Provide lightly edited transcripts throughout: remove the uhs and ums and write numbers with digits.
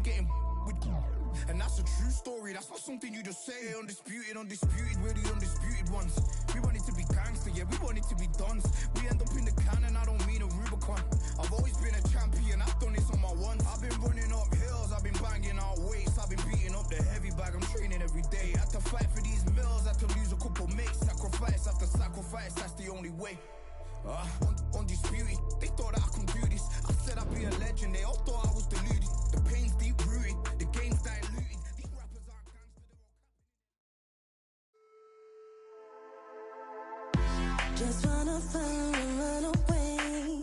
getting with. And that's a true story, that's not something you just say. Undisputed, we're the undisputed ones. We want it to be gangster, yeah, we want it to be dons. We end up in the can and I don't mean a Rubicon. I've always been a champion, I've done this on my ones. I've been running up hills, I've been banging out weights. I've been beating up the heavy bag, I'm training every day. Had to fight for these mills, had to lose a couple mates. Sacrifice after sacrifice, that's the only way. Undisputed, they thought that I could do this. I said I'd be a legend, they all thought I was deluded. The pain's deep rooted, the game's diluted. These rappers aren't gangster. Just wanna fun and run away.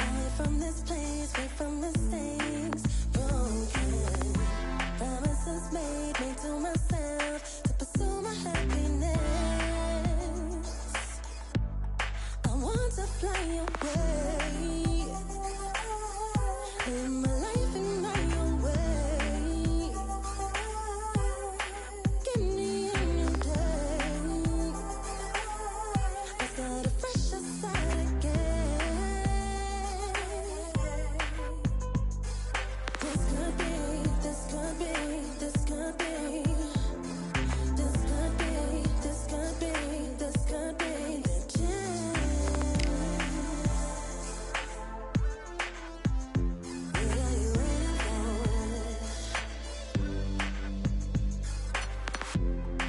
Away from this place, away from mistakes. Broken promises made to myself to pursue my happiness. I want to fly away. Live my life in my own way. Give me a new day. I start a fresh start again. This could be, this could be, this could be. This could be, this could be, this could be the chance. What are you waiting for?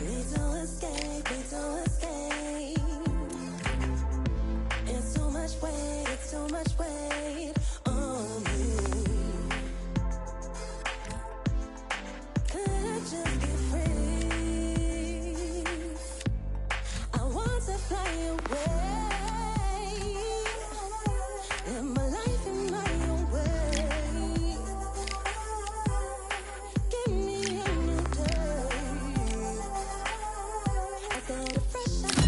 Need to escape, need to escape. It's too much weight, it's too much weight on me. Could I just be free? I want to fly away. Live my life in my own way. Give me a new day. I got a fresh start.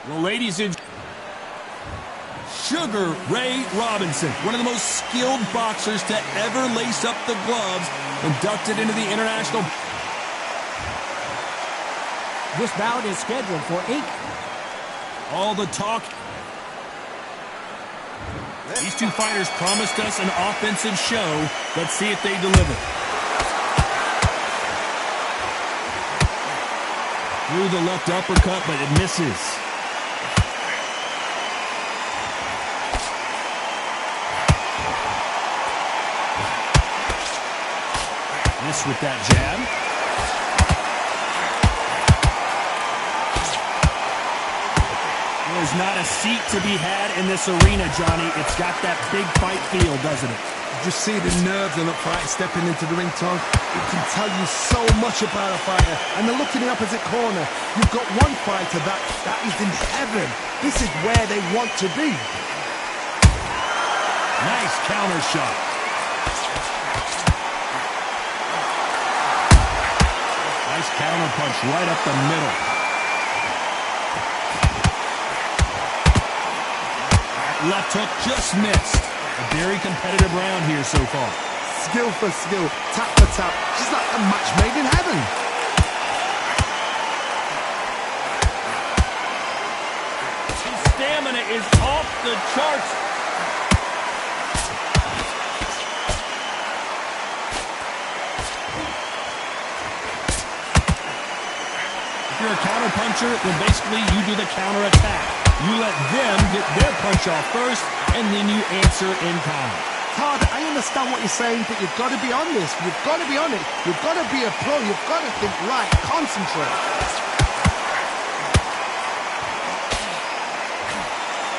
Well, ladies and Sugar Ray Robinson, one of the most skilled boxers to ever lace up the gloves, inducted into the international. This bout is scheduled for 8. All the talk. These two fighters promised us an offensive show. Let's see if they deliver. Through the left uppercut, but it misses. Miss with that jab. There's not a seat to be had in this arena, Johnny. It's got that big fight feel, doesn't it? Just see the nerves on a fight stepping into the ring, Tom. It can tell you so much about a fighter. And then look in the opposite corner. You've got one fighter that is in heaven. This is where they want to be. Nice counter shot. Nice counter punch right up the middle. That left hook just missed. A very competitive round here so far. Skill for skill, tap for tap. Just like a match made in heaven. His stamina is off the charts. If you're a counter puncher, then basically you do the counter attack. You let them get their punch off first, and then you answer in kind. Todd, I understand what you're saying, but you've got to be honest. You've got to be honest. You've got to be a pro. You've got to think right. Concentrate.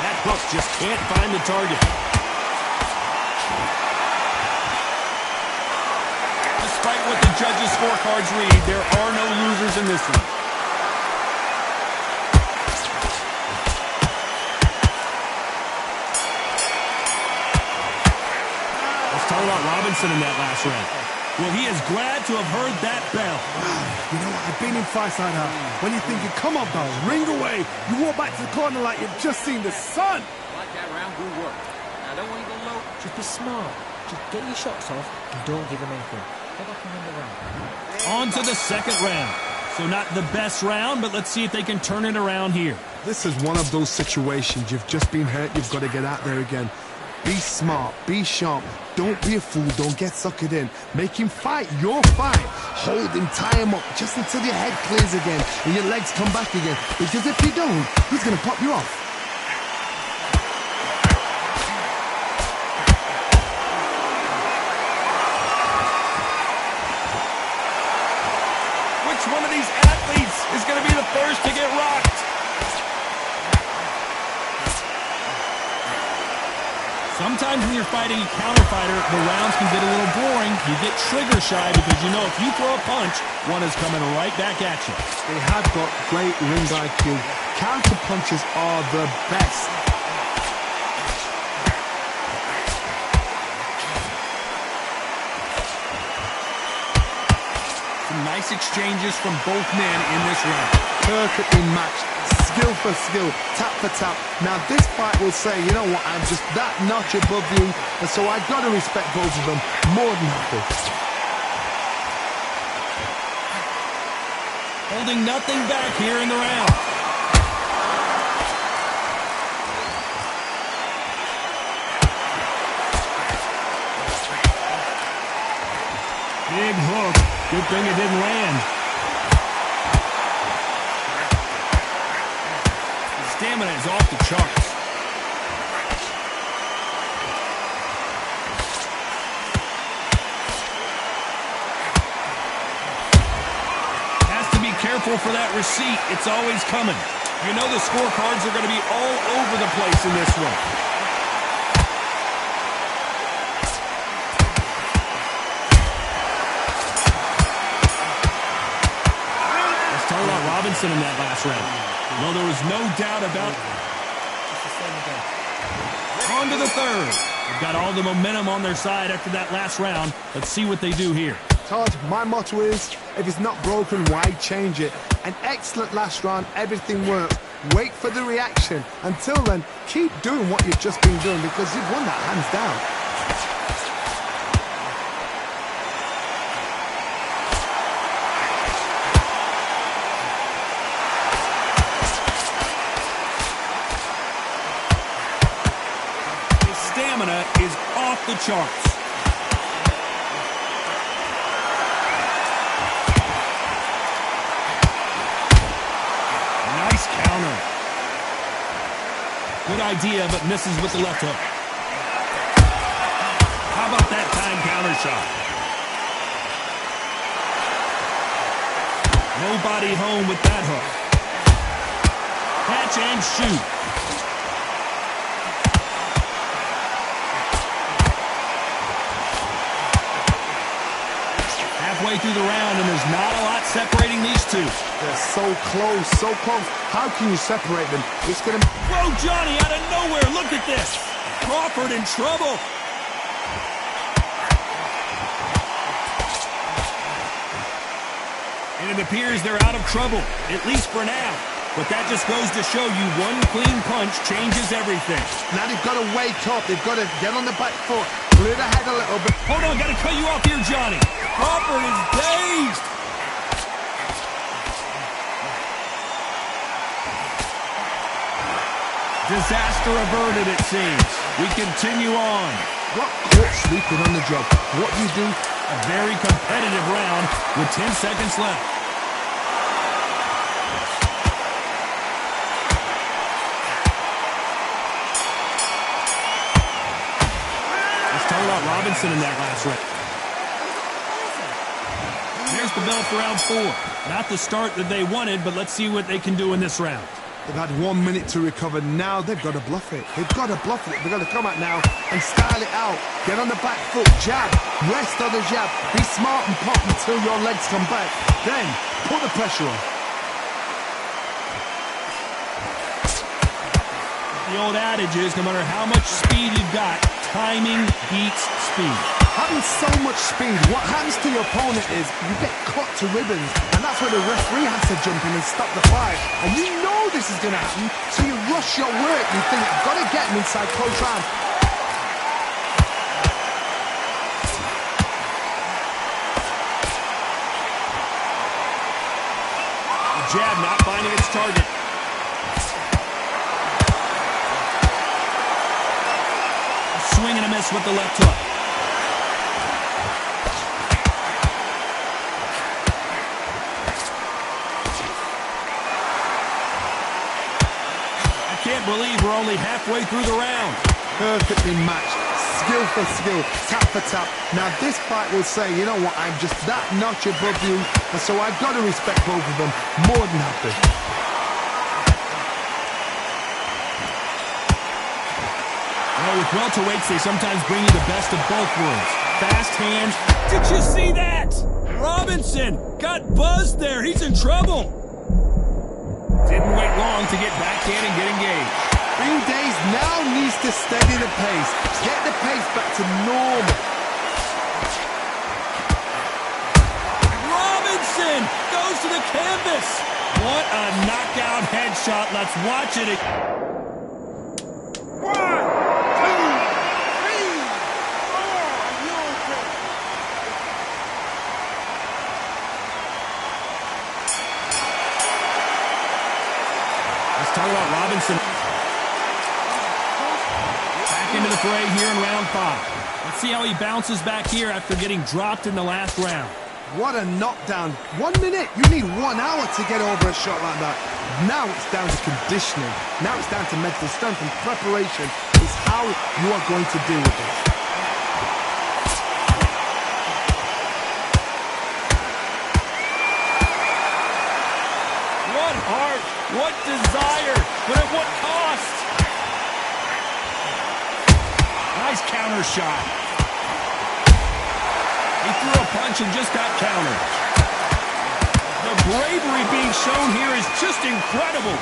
That hook just can't find the target. Despite what the judges' scorecards read, there are no losers in this one. Talk about Robinson in that last round. Well, he is glad to have heard that bell. You know what? I've been in fights like that. When you're thinking, come on, bell, ring away. You walk back to the corner like you've just seen the sun. I like that round. Good work. Now, don't want to go low. Just be smart. Just get your shots off and don't give him anything. Go back and win the round. On to the second round. So not the best round, but let's see if they can turn it around here. This is one of those situations. You've just been hurt. You've got to get out there again. Be smart. Be sharp. Don't be a fool. Don't get suckered in. Make him fight your fight. Hold him. Tie him up just until your head clears again and your legs come back again. Because if you don't, he's going to pop you off. One of these athletes is going to be the first to get rocked. Sometimes when you're fighting a counter fighter, the rounds can get a little boring. You get trigger shy because you know if you throw a punch, one is coming right back at you. They have got great ring IQ. Counter punches are the best. Nice exchanges from both men in this round. Perfectly matched. Skill for skill. Tap for tap. Now this fight will say, you know what, I'm just that notch above you, and so I've got to respect both of them more than happy. Holding nothing back here in the round. Big hook. Good thing it didn't land. The stamina is off the charts. Has to be careful for that receipt. It's always coming. You know the scorecards are going to be all over the place in this one. Robinson in that last round. Well, there was no doubt about it. On to the third. They've got all the momentum on their side after that last round. Let's see what they do here. Todd, my motto is, if it's not broken, why change it? An excellent last round, everything worked. Wait for the reaction. Until then, keep doing what you've just been doing because you've won that hands down. Is off the charts. Nice counter. Good idea, but misses with the left hook. How about that time counter shot? Nobody home with that hook. Catch and shoot. Halfway through the round, and there's not a lot separating these two. They're so close, so close. How can you separate them? It's going to... Whoa, Johnny, out of nowhere. Look at this. Crawford in trouble. And it appears they're out of trouble, at least for now. But that just goes to show you one clean punch changes everything. Now they've got to wake up. They've got to get on the back foot. Clear the head a little bit. Hold on, got to cut you off here, Johnny. Crawford is dazed. Disaster averted, it seems. We continue on. What caught sleeping on the job? What do you do? A very competitive round with 10 seconds left. Let's talk about Robinson in that last round. There's the bell for round 4. Not the start that they wanted, but let's see what they can do in this round. They've had 1 minute to recover. Now they've got to bluff it. They've got to bluff it. They've got to come out now and style it out. Get on the back foot, jab, rest on the jab. Be smart and pop until your legs come back. Then put the pressure on. The old adage is no matter how much speed you've got, timing beats speed. Having so much speed, what happens to your opponent is you get cut to ribbons, and that's where the referee has to jump in and stop the fight. And you know this is going to happen, so you rush your work. You think, I've got to get him inside close round. jab not finding its target. A swing and a miss with the left hook. I can't believe we're only halfway through the round. Perfectly matched. Skill for skill, tap for tap. Now this fight will say, you know what, I'm just that notch above you, and so I've got to respect both of them more than happy. Well, with welterweights, they sometimes bring you the best of both worlds. Fast hands. Did you see that? Robinson got buzzed there. He's in trouble. Didn't wait long to get back in and get engaged. Green Days now needs to steady the pace. Get the pace back to normal. Robinson goes to the canvas. What a knockout headshot. Let's watch it. 1, 2, 3, 4. Let's talk about Robinson. Into the fray here in round 5. Let's see how he bounces back here after getting dropped in the last round. What a knockdown. 1 minute. You need 1 hour to get over a shot like that. Now it's down to conditioning. Now it's down to mental strength and preparation. It's how you are going to deal with it. What heart, what desire, but at what cost? Nice counter shot. He threw a punch and just got countered. The bravery being shown here is just incredible.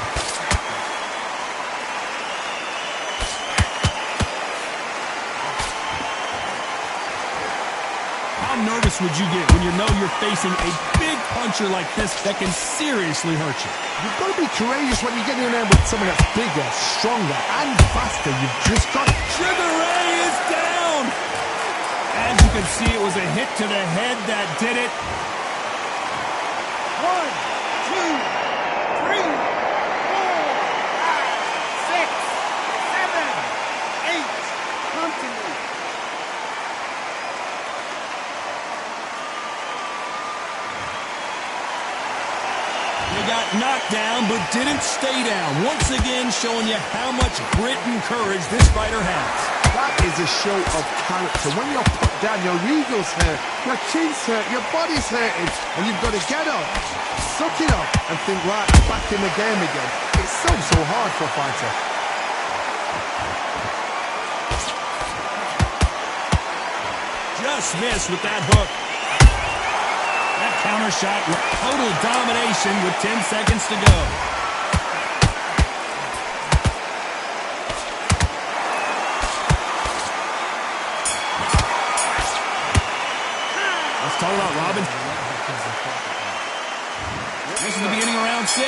How nervous would you get when you know you're facing a big puncher like this that can seriously hurt you? You've got to be courageous when you get in there with someone that's bigger, stronger, and faster. You've just got to... Sugar Ray is down! As you can see, it was a hit to the head that did it. 1, 2, 3, 4, 5, 6, 7, 8. Continue. He got knocked down, but didn't stay down. Once again, showing you how much grit and courage this fighter has. That is a show of character. When you're put down, your ego's hurt, your chin's hurt, your body's hurting, and you've got to get up, suck it up, and think, right, back in the game again. It's so hard for a fighter. Just missed with that hook. That counter shot with total domination with 10 seconds to go. Let's talk about Robin. This is the beginning of round 6.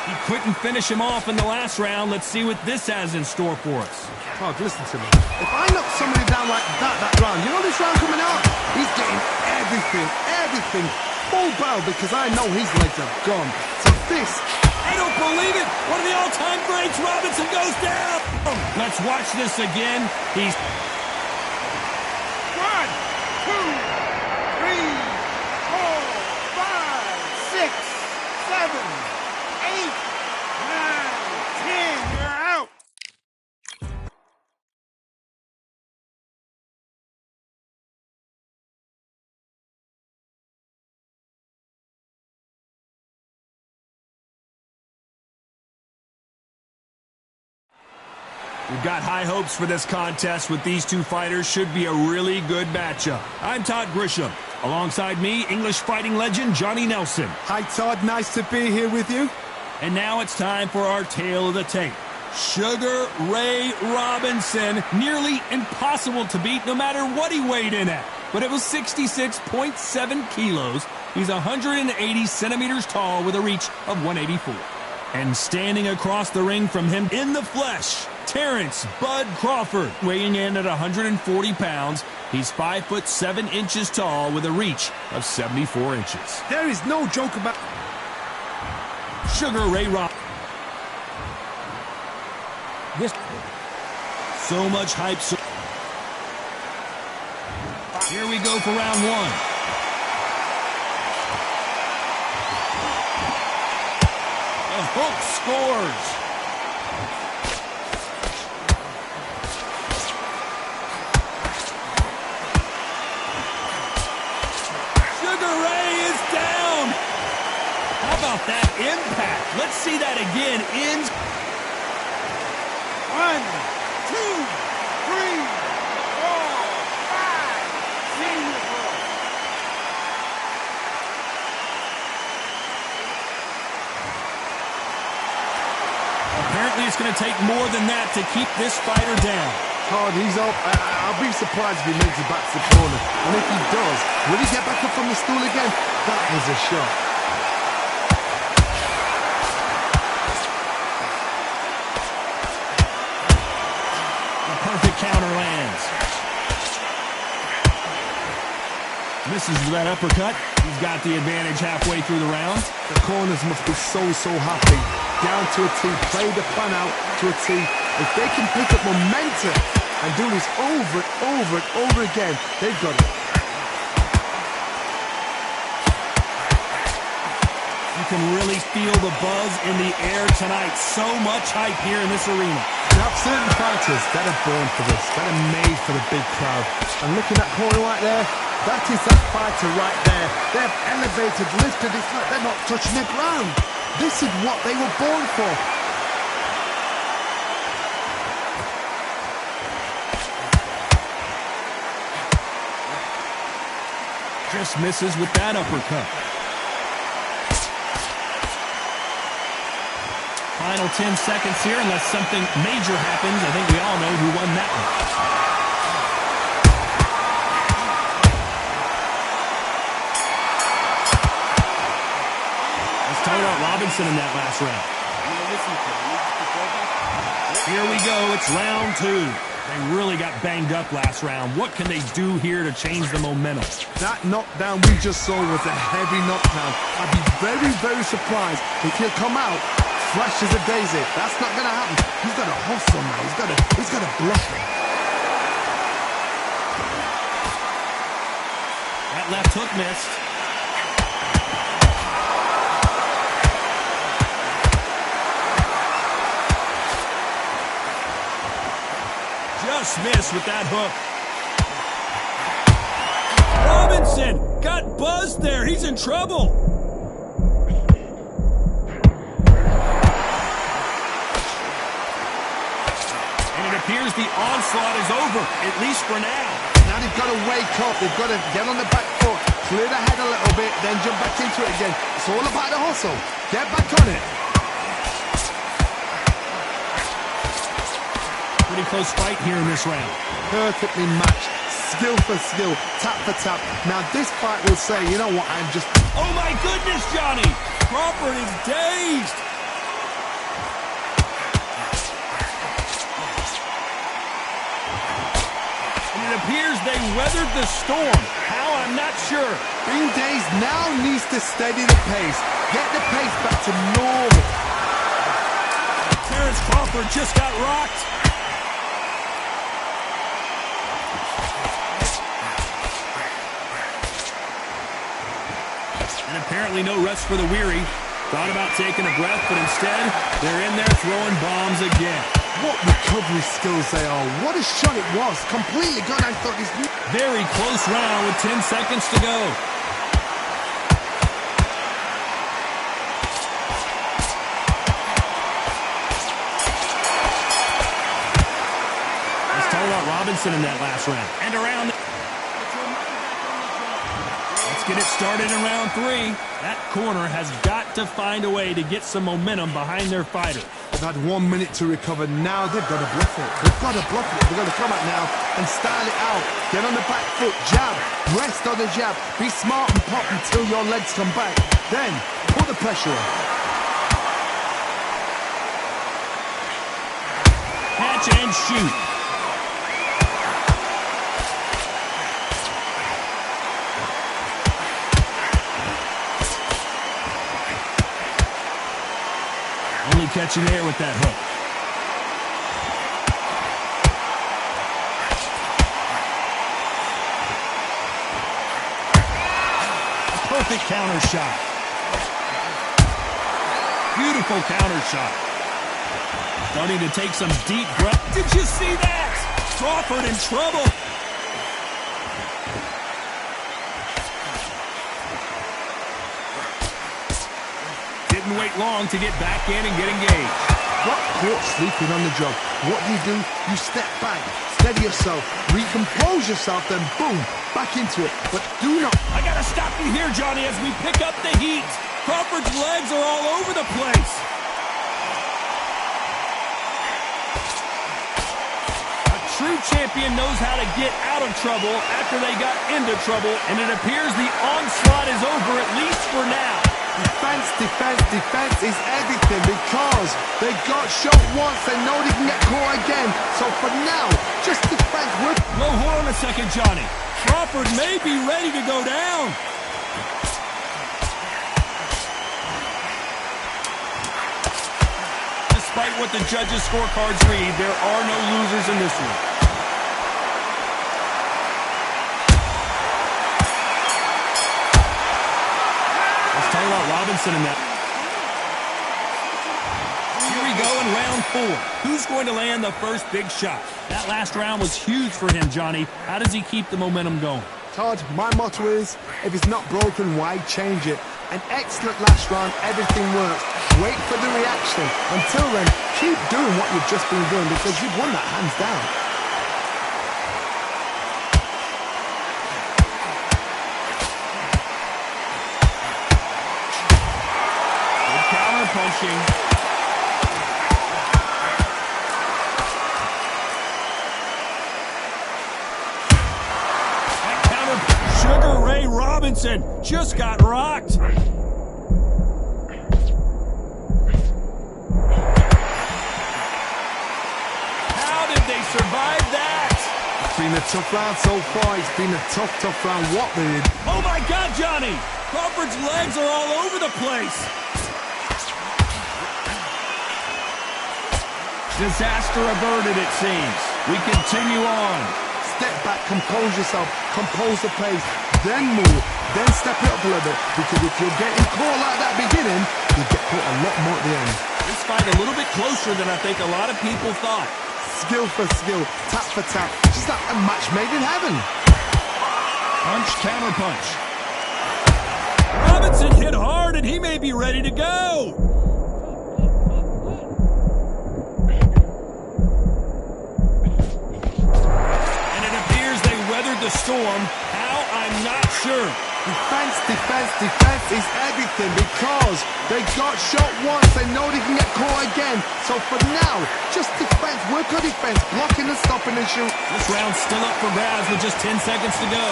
He couldn't finish him off in the last round. Let's see what this has in store for us. Oh, listen to me. If I knock somebody down like that round, you know this round coming out? He's getting everything full barrel because I know his legs are gone. So this... I don't believe it! One of the all-time greats, Robinson goes down! Let's watch this again. He's... 1, 2, 3, 4, 5, 6, 7, 8, 9, 10. You're out! We've got high hopes for this contest with these two fighters. Should be a really good matchup. I'm Todd Grisham. Alongside me, English fighting legend Johnny Nelson. Hi, Todd. Nice to be here with you. And now it's time for our tale of the tape. Sugar Ray Robinson, nearly impossible to beat no matter what he weighed in at. But it was 66.7 kilos. He's 180 centimeters tall with a reach of 184. And standing across the ring from him in the flesh, Terrence Bud Crawford, weighing in at 140 pounds. He's 5 foot 7 inches tall with a reach of 74 inches. There is no joke about... Sugar Ray Robinson. So much hype. Here we go for round one. The hook scores. Sugar Ray is down. How about that impact? Let's see that again. In 1, 2, 3, 4, 5. Apparently it's going to take more than that to keep this fighter down. Todd, he's up. I'll be surprised if he makes it back to the corner. And if he does, will he get back up from the stool again? That was a shot. The perfect counter lands. Misses with that uppercut. He's got the advantage halfway through the round. The corners must be so happy. Down to a T, play the plan out to a T. If they can pick up momentum and do this over and over and over again, they've got it. You can really feel the buzz in the air tonight. So much hype here in this arena. You have certain fighters that are born for this, that are made for the big crowd. And looking at that corner right there, that is that fighter right there. They've elevated, lifted, it's like they're not touching the ground. This is what they were born for. Just misses with that uppercut. Final 10 seconds here, unless something major happens. I think we all know who won that one. Let's talk about Robinson in that last round. Here we go. It's round two. They really got banged up last round. What can they do here to change the momentum? That knockdown we just saw was a heavy knockdown. I'd be very, very surprised if he'll come out fresh as a daisy. That's not going to happen. He's got to hustle now. He's got to bluff it. That left hook missed. Just missed with that hook. Robinson got buzzed there. He's in trouble. And it appears the onslaught is over, at least for now. Now they've got to wake up. They've got to get on the back foot, clear the head a little bit, then jump back into it again. It's all about the hustle. Get back on it. Pretty close fight here in this round. Perfectly matched. Skill for skill. Tap for tap. Now this fight will say, you know what, I'm just... Oh my goodness, Johnny! Crawford is dazed! And it appears they weathered the storm. How, I'm not sure. Being dazed now needs to steady the pace. Get the pace back to normal. Terrence Crawford just got rocked. And apparently no rest for the weary. Thought about taking a breath, but instead, they're in there throwing bombs again. What recovery skills they are. What a shot it was. Completely gone. I thought this... Very close round with 10 seconds to go. Let's talk about Robinson in that last round. And around... Get it started in round three. That corner has got to find a way to get some momentum behind their fighter. They've had 1 minute to recover. Now they've got to bluff it. They've got to bluff it. They've got to come out now and style it out. Get on the back foot, jab, rest on the jab. Be smart and pop until your legs come back. Then put the pressure on. Catch and shoot. catching air with that hook. Perfect counter shot. Beautiful counter shot. Starting to take some deep breath. Did you see that? Crawford in trouble. Didn't wait long to get back in and get engaged. Got caught sleeping on the job. What do? You step back, steady yourself, recompose yourself, then boom, back into it. But do not... I gotta stop you here, Johnny, as we pick up the heat. Crawford's legs are all over the place. A true champion knows how to get out of trouble after they got into trouble, and it appears the onslaught is over, at least for now. Defense, defense, defense is everything because they got shot once, they know they can get caught again. So for now, just defense. Whoa, hold on a second, Johnny. Crawford may be ready to go down. Despite what the judges' scorecards read, there are no losers in this one. Let's talk about Robinson in that. Here we go in round 4. Who's going to land the first big shot? That last round was huge for him, Johnny. How does he keep the momentum going? Todd, my motto is, if it's not broken, why change it? An excellent last round, everything works. Wait for the reaction. Until then, keep doing what you've just been doing because you've won that hands down. Good counter punching. That counter, Sugar Ray Robinson just got rocked. Survive that! It's been a tough round so far. It's been a tough round. What they did. Oh my God, Johnny! Crawford's legs are all over the place. Disaster averted, it seems. We continue on. Step back, compose yourself, compose the pace, then move, then step it up a little bit. Because if you're getting caught like that beginning, you get caught a lot more at the end. This fight a little bit closer than I think a lot of people thought. Skill for skill, tap for tap, just like a match made in heaven. Punch, counter punch. Robinson hit hard and he may be ready to go. And it appears they weathered the storm. How? I'm not sure. Defense, defense, defense is everything because they got shot once, they know they can get caught again. So for now, just defense, work on defense, blocking and stopping and shoot. This round's still up for grabs with just 10 seconds to go.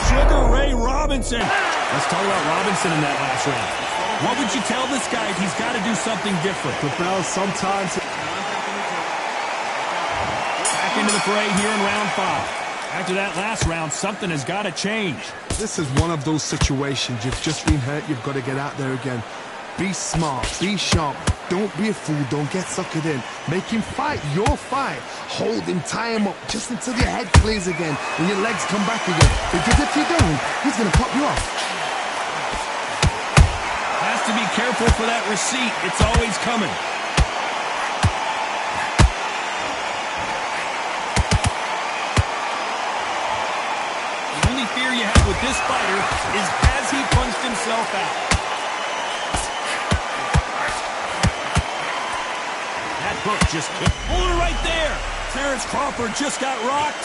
Sugar Ray Robinson. Let's talk about Robinson in that last round. What would you tell this guy if he's got to do something different? Well, sometimes... Into the fray here in round 5. After that last round, something has got to change. This is one of those situations. You've just been hurt. You've got to get out there again. Be smart. Be sharp. Don't be a fool. Don't get suckered in. Make him fight your fight. Hold him. Tie him up just until your head clears again and your legs come back again. Because if you don't, he's going to pop you off. Has to be careful for that receipt. It's always coming. Fear you have with this fighter is as he punched himself out. That hook just kicked. Hold it right there. Terrence Crawford just got rocked.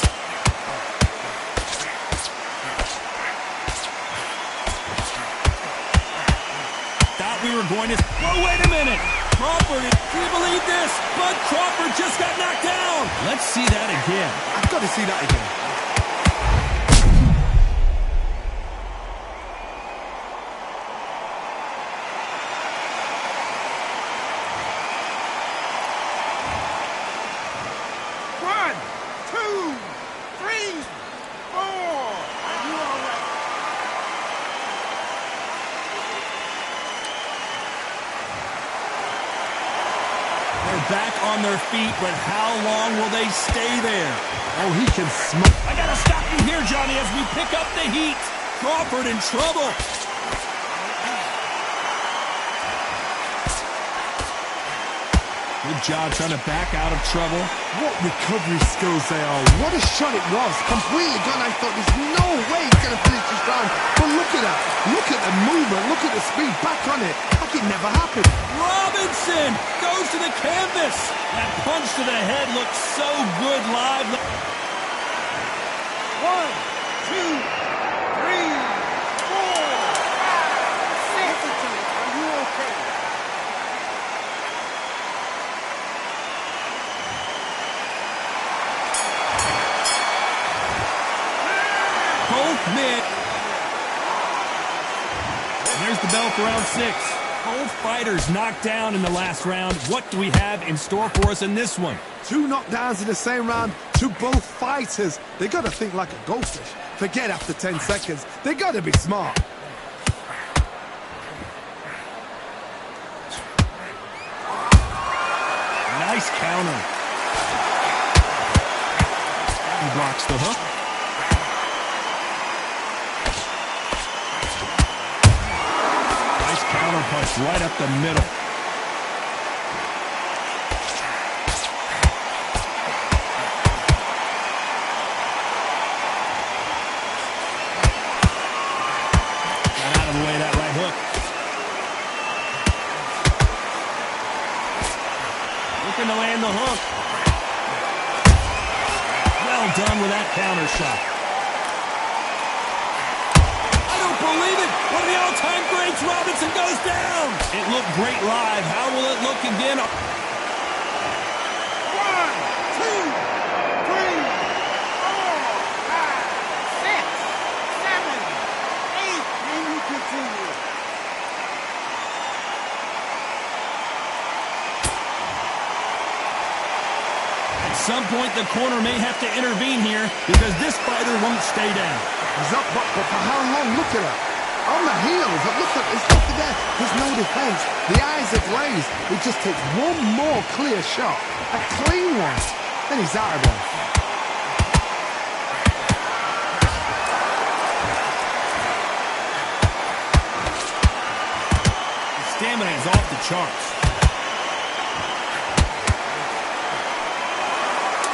Thought we were going to... Whoa, wait a minute. Crawford, do you believe this? Bud Crawford just got knocked down. Let's see that again. I've got to see that again. on their feet, but how long will they stay there? Oh, he can smoke. I gotta stop you here, Johnny, as we pick up the heat. Crawford in trouble. Good job trying to back out of trouble. What recovery skills they are. What a shot it was. Completely gone. I thought there's no way he's going to finish this round. But look at that. Look at the movement. Look at the speed. Back on it. Like it never happened. Robinson goes to the canvas. That punch to the head looks so good live. 1, 2, 3, 4, 5, 6. Are you okay? Both men. There's the bell for round 6. Both fighters knocked down in the last round. What do we have in store for us in this one? 2 knockdowns in the same round to both fighters. They got to think like a goldfish. Forget after 10 seconds. They got to be smart. Nice counter. He blocks the hook. Nice counter punch right up the middle. Got out of the way of that right hook. Looking to land the hook. Well done with that counter shot. I don't believe it. One of the all-time greats, Robinson, goes down. It looked great live. How will it look again? 1, 2, 3, 4, 5, 6, 7, 8. Can you continue? At some point, the corner may have to intervene here because this fighter won't stay down. He's up, but for how long? Look at it. On the heels. Look at it's nothing there. There's no defense. The eyes are glazed. It just takes one more clear shot. A clean one. Then he's out of there. His stamina is off the charts.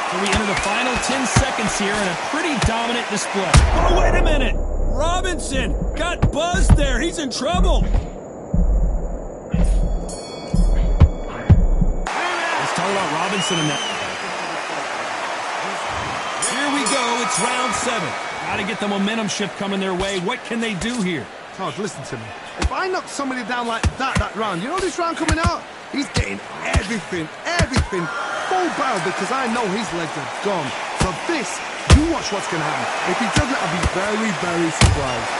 So we enter the final 10 seconds here in a pretty dominant display. Oh, wait a minute. Robinson got buzzed there. He's in trouble. Let's talk about Robinson in that. Here we go. It's round 7. Got to get the momentum shift coming their way. What can they do here? Todd, listen to me. If I knock somebody down like that round, you know this round coming out? He's getting everything full barrel because I know his legs are gone. So this, you watch what's going to happen. If he doesn't, I'll be very, very surprised.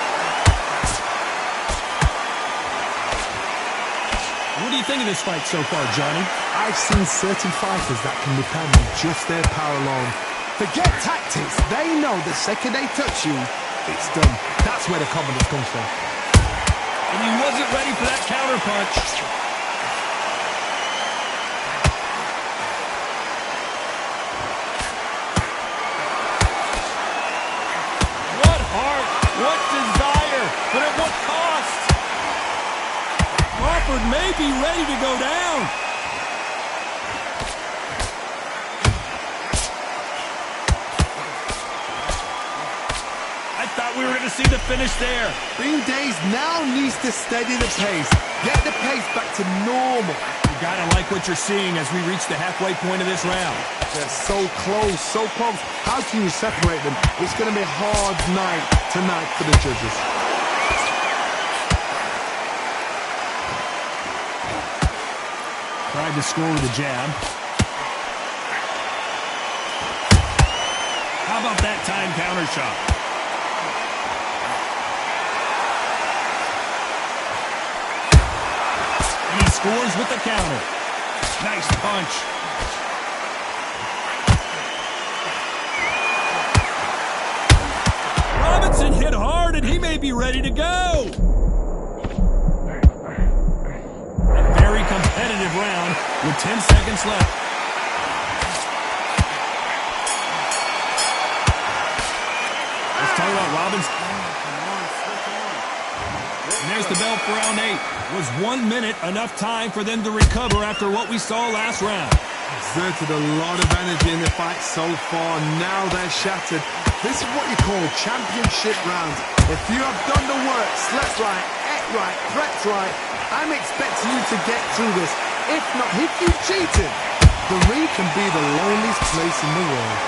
What do you think of this fight so far, Johnny? I've seen certain fighters that can depend on just their power alone. Forget tactics. They know the second they touch you, it's done. That's where the confidence comes from. And he wasn't ready for that counter punch. What heart, what desire, but at what cost? Crawford may be ready to go down. I thought we were going to see the finish there. Green Days now needs to steady the pace. Get the pace back to normal. You got to like what you're seeing as we reach the halfway point of this round. They're so close, so close. How can you separate them? It's going to be a hard night tonight for the judges. Tried to score with a jab. How about that time counter shot? And he scores with the counter. Nice punch. Robinson hit hard and he may be ready to go. A very competitive round with 10 seconds left. tell you what, Robbins. And there's the bell for round 8. Was 1 minute enough time for them to recover after what we saw last round? Exerted a lot of energy in the fight so far. Now they're shattered. This is what you call championship rounds. If you have done the work, slept right, ate right, prepped right, I'm expecting you to get through this. If not, if you cheated, the ring can be the loneliest place in the world.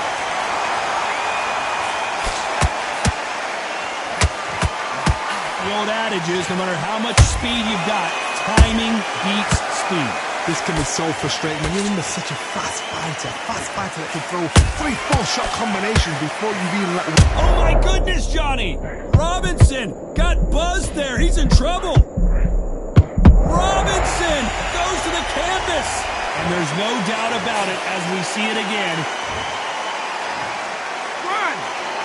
The old adage is, no matter how much speed you've got, timing beats speed. This can be so frustrating when you're in such a fast fighter that can throw 3-4 shot combinations before you've even let... Oh my goodness, Johnny! Robinson got buzzed there. He's in trouble. Robinson goes to the canvas. And there's no doubt about it as we see it again. 1,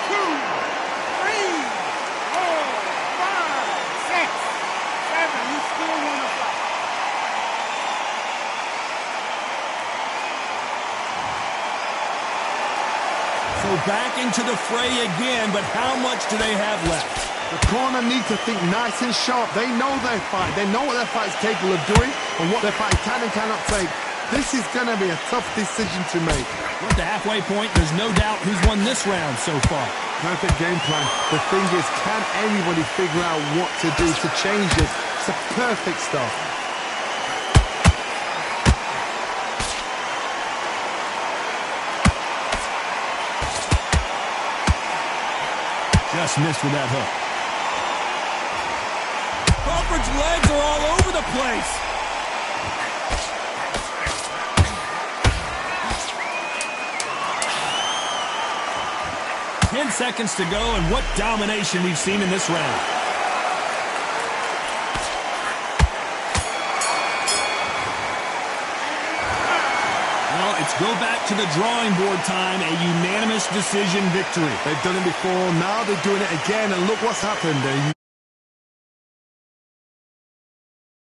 2, 3, 4, 5, 6, 7. You still want to fight. So back into the fray again, but how much do they have left? The corner need to think nice and sharp. They know their fight. They know what their fight's capable of doing and what their fight can and cannot take. This is going to be a tough decision to make. We're at the halfway point. There's no doubt who's won this round so far. Perfect game plan. The thing is, can anybody figure out what to do to change this? It's a perfect start. Just missed with that hook. Crawford's legs are all over the place. Ten seconds to go, and what domination we've seen in this round. Well, it's go back to the drawing board time, a unanimous decision victory. They've done it before, now they're doing it again, and look what's happened.